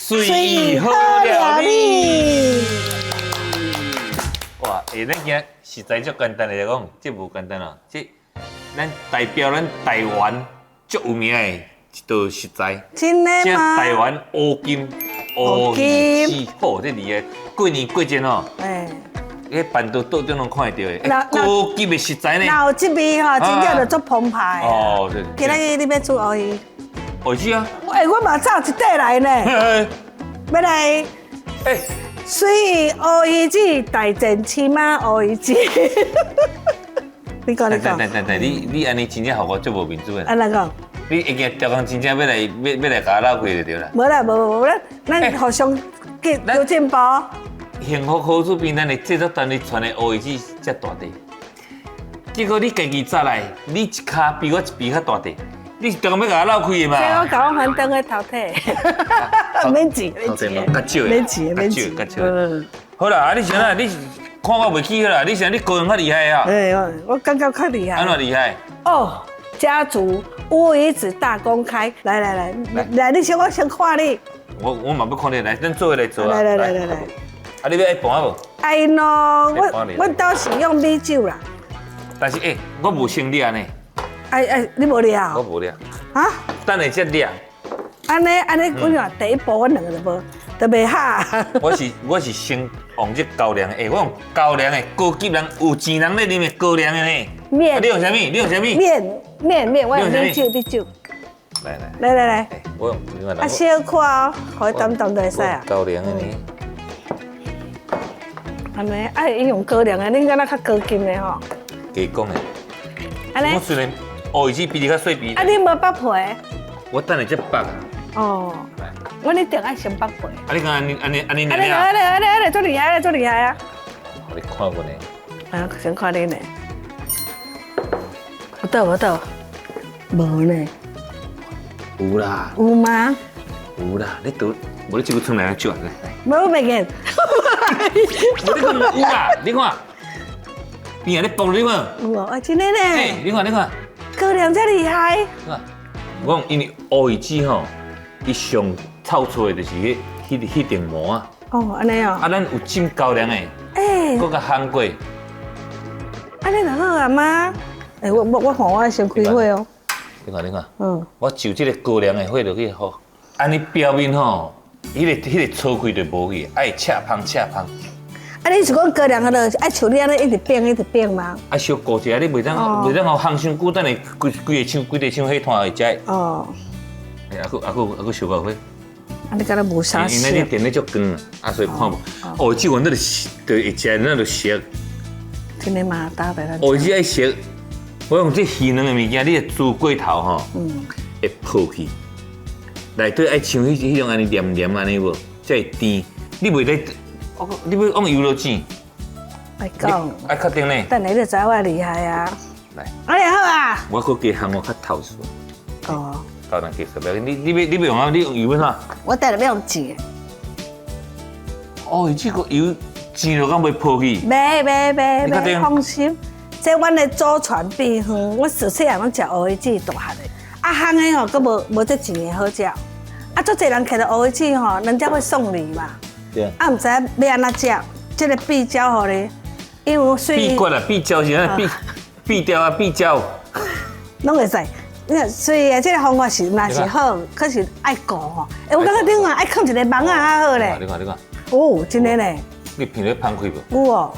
随意好料理。哇，咱今实在足简单来讲，这无简单哦，这咱代表咱台湾足有名的一道食材。真的吗？台湾乌金，乌鱼子，好，这厉害。过年过节哦，迄办桌桌顶拢看得到的，高级的食材呢。那有这味吼，真正就足澎湃。哦，对。今日你要煮乌鱼？乌鱼啊！我嘛早一块来呢，要来。水乌鱼子大正起码乌鱼子。你讲。等，你安尼真正互我足无面子的。安怎讲？你一件调工真正要来甲我闹开就对啦。无啦，无，咱互相有进步。幸福好处比咱的制作单位传的乌鱼子才大地，结果你家己炸来，你一卡比我一比较大地，你是调工要甲我闹开的嘛？这我甲我反等去淘汰，免钱，免钱。好啦，啊你想啊，你看我袂起啦，你想你高人较厉害啊？我感觉较厉害。安怎厉害？哦，家族乌鱼子大公开，来，你先我先看你。我嘛要看你来，咱做伙来做啊。来。啊，你要爱盘无？爱喏，我倒是用米酒啦。但是我无生理呢。你无了？我无了。啊？等下才了。安尼，我讲第一步我两个都袂下。我是先用这高粱的，我用高粱的高级人有钱人咧啉的高粱的呢。面。你用啥物？面，我用米酒。来。我用另外。小看哦，可以淡就会使啊。高粱的呢？安尼，伊用高粱的，恁敢若较高级的吼。加讲的。安尼。我虽然乌鱼子比你较细皮。你无剥皮？我等下才剥啊。哦。我一定爱先剥皮。你看安尼安尼，做厉害啊！我你看过呢。先看你呢。有倒？无呢。有啦。有吗？有啦，你倒，无你这个村来酒来。无袂见。有啦，你看，边啊你剥你看。有真的呢。你看。高粱真厉害。我讲因为乌鱼子吼，伊上臭臭的就是迄层膜啊。哦，安尼哦。咱有浸高粱的，搁甲烘过。安尼就好啊妈。我看我先开火哦。你看。我就这个高粱的火落去好，安尼表面吼，迄个粗开就无去，爱恰芳。你是讲高粱的，爱像你安尼一直变吗？小顾一下，你袂当互烘伤久，等下规个枪火炭会食。哦。还佫小包火。你敢若无啥事？因为你电咧足光所以看无。乌鱼子原来就会食，那就熟。真的嘛，打白咱。乌鱼子爱熟，我用这鱼卵的物件，你煮过头吼，会泡去。内底爱像迄种安尼黏安尼无，才会甜。你袂得。你要用油落煮？爱讲，爱确定呢。等下你就知我厉害啊！来，安尼好啊。我搁加烘我较透顺。哦。高粱加少，你要用啊？你用油啥？我等下要用煎。哦，这个油煎了敢袂泡去？袂，放心。这阮的祖传秘方，我自细汉拢食乌鱼子大汉的。烘的吼，佫无这煎的好食。足侪人摕到乌鱼子吼，人家会送礼嘛。毋知要安怎食，这个壁椒吼咧，因为水壁骨啊，壁椒是安壁雕啊，壁椒，拢会使。所以这个方法是嘛是好，可是爱顾吼。我感觉顶下爱放一个网啊，较好咧。你看。哦，真的咧。你平日芳开无？有哦。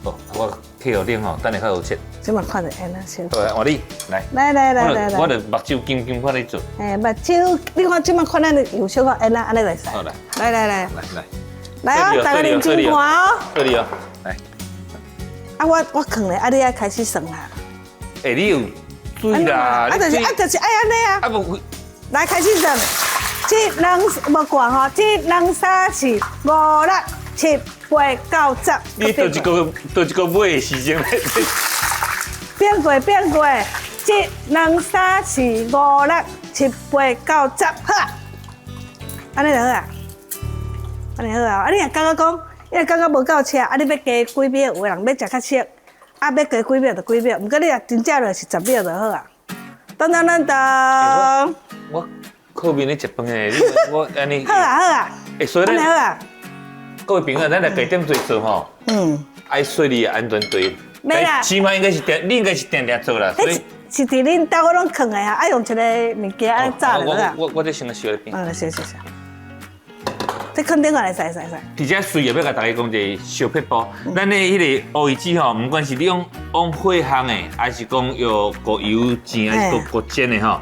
哦，我去后顶吼，等下较好切。即嘛看着安那先。对，换你来。来。我着目睭金看你做。目睭，你看即嘛看咱有小可安尼来使。好来。来哦，大家认真看哦。这里哦，来。我放咧，你爱开始算啦。你有水啦，就是爱安尼啊。无，来开始算。1、2无管吼，1、2、3、4、5、6、7、8、9、10。你倒一个尾的时间咧？变过。1、2、3、4、5、6、7、8、9、10，好啊。安尼就好啊。安尼好啊，你若感觉讲，你若感觉无够吃，你要加几秒？有的人要食较熟，要加几秒就几秒。毋过你若真正就是10秒就好啊。噔。我可靠面咧食饭诶，我安尼。好啊好啊，所以咧，安尼好啊。各位朋友，咱来加点做做吼，爱顺利安全对。没啦，起码应该是你应该是定做啦，所以。是伫恁兜我拢藏的哈，爱用一个物件安炸的啦。我这先烧一边。是。这肯定来使。而且随后要甲大家讲一个小撇步，咱的迄个乌鱼子吼，不管是你用火烘的，还是讲用过油煎还是过煎的吼，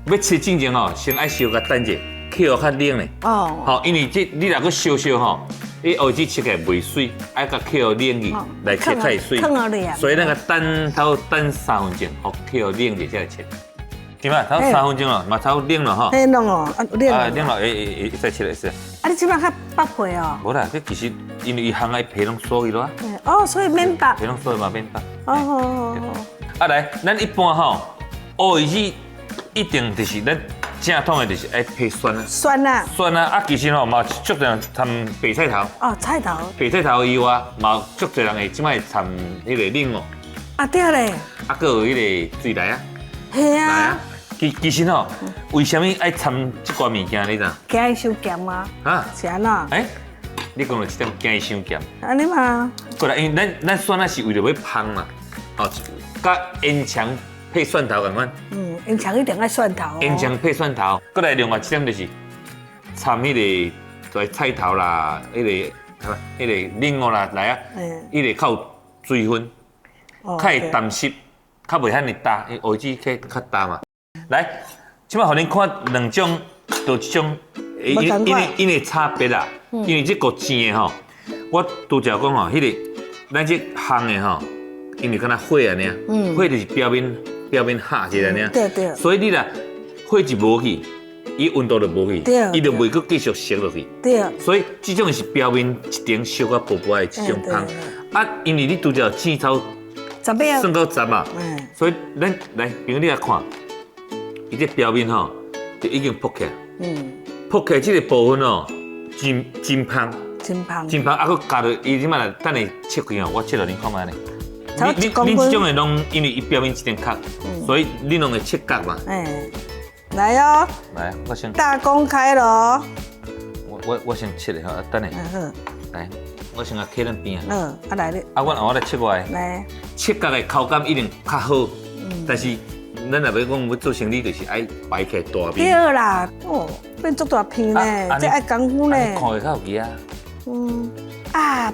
要切之前吼，先爱烧甲等者，起好较冷嘞。哦。好，因为这你若个烧吼，你乌鱼子切起来袂水，爱甲起好冷去来切开水。所以那个等3分钟，好起好冷者才来切。对嘛，差不多3分钟了，嘛差不多冷了哈。嘿，冷哦，冷了。冷了，再切来是。啊，你即摆较北皮哦？无啦，这其实因为伊烘的皮拢酥去咯。哦，所以免白。皮拢酥嘛免白。哦。啊来，咱一般吼，乌鱼子一定就是咱正统的，就是爱配蒜啊。蒜啊。蒜啊，啊其实吼嘛足多人掺白菜头。哦，菜头。白菜头以外，嘛足多人会即摆掺迄个冷哦。啊对咧。啊，搁有迄个水来啊。系啊。其实吼，为什么爱掺这寡物件你知？惊伊伤咸吗？啊，是安怎？你讲到这点惊伊伤咸。安尼嘛？过来，因为咱蒜啊是为了要芳嘛，哦，甲烟肠配蒜头共款。烟肠一定爱蒜头。烟肠配蒜头，过来另外一点就是掺迄个菜头啦，迄个冷哦啦来啊，迄个较有水分，较会淡湿，较袂遐尼焦，因为乌鱼子较焦嘛。来，即摆互恁看两种，就即种，因为差别啦。因为这个煎的吼，我拄则讲吼，迄个咱这烘的吼，因为敢若火安尼啊，火就是表面下一个安尼啊。对。所以你若火一无去，伊温度就无去，伊就袂佫继续烧落去。对。所以这种是表面一层烧甲薄薄的这种烘。啊，因为你拄则煎炒10秒，算到10嘛，所以咱来，朋友你来看。伊这表面吼就已经破起来，破起来这个部分哦，真芳，啊，佮加入伊即摆等下切开哦，我切落恁看卖咧。你这种的拢因为伊表面一点壳，所以你拢会切角嘛。来哦，来，我先大公开咯。我先切咧吼，等下。好。来，我先甲切咱边啊。啊来你。啊，我来切过来。来。切角的口感一定较好，但是。咱若要讲要做生意，就是爱摆起大片。对啦，哦，变足大片咧，这爱功夫咧。看会较有机啊。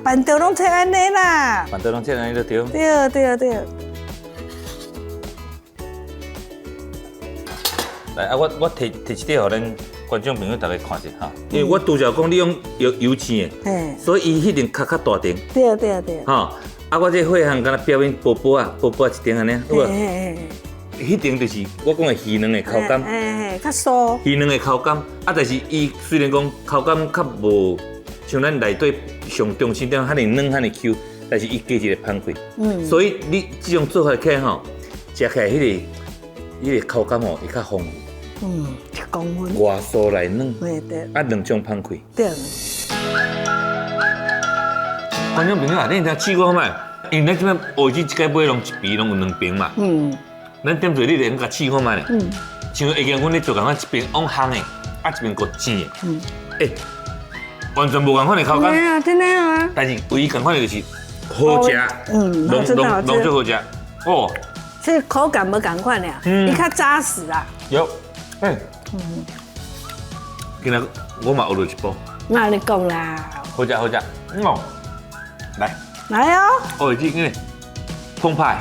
板豆拢切安尼啦。板豆拢切安尼就对。对。来啊，我摕一块，互咱观众朋友大家看一下哈。因为我拄则讲你用油煎的，所以伊迄定壳较大丁。对。哈，啊，我这火烘敢若表面薄薄一点安尼，有无？迄定就是我讲的鱼卵的口感，较酥。鱼卵的口感，啊，但是伊虽然讲口感较无像咱内底上中心点遐尼软遐尼 Q， 但是伊加一个芳气。所以你这种做法起来吼，食起来迄个口感吼会较丰富。公分。外酥内软。对。啊，两种芳气。对。观众朋友啊，你听试过好卖？因为咱这边乌鱼子一摆买拢一边拢有2边嘛。咱点做你连甲试看卖咧，像下间阮咧做共款一边往烘的，啊一边搁煎的，完全无共款的口感。真的啊。但是唯一共款的就是好食，拢最好食。哦，这口感无共款俩，伊较扎实啊。有，今日我嘛学到一步。那你讲啦。好食，来哦。乌鱼子呢，澎湃。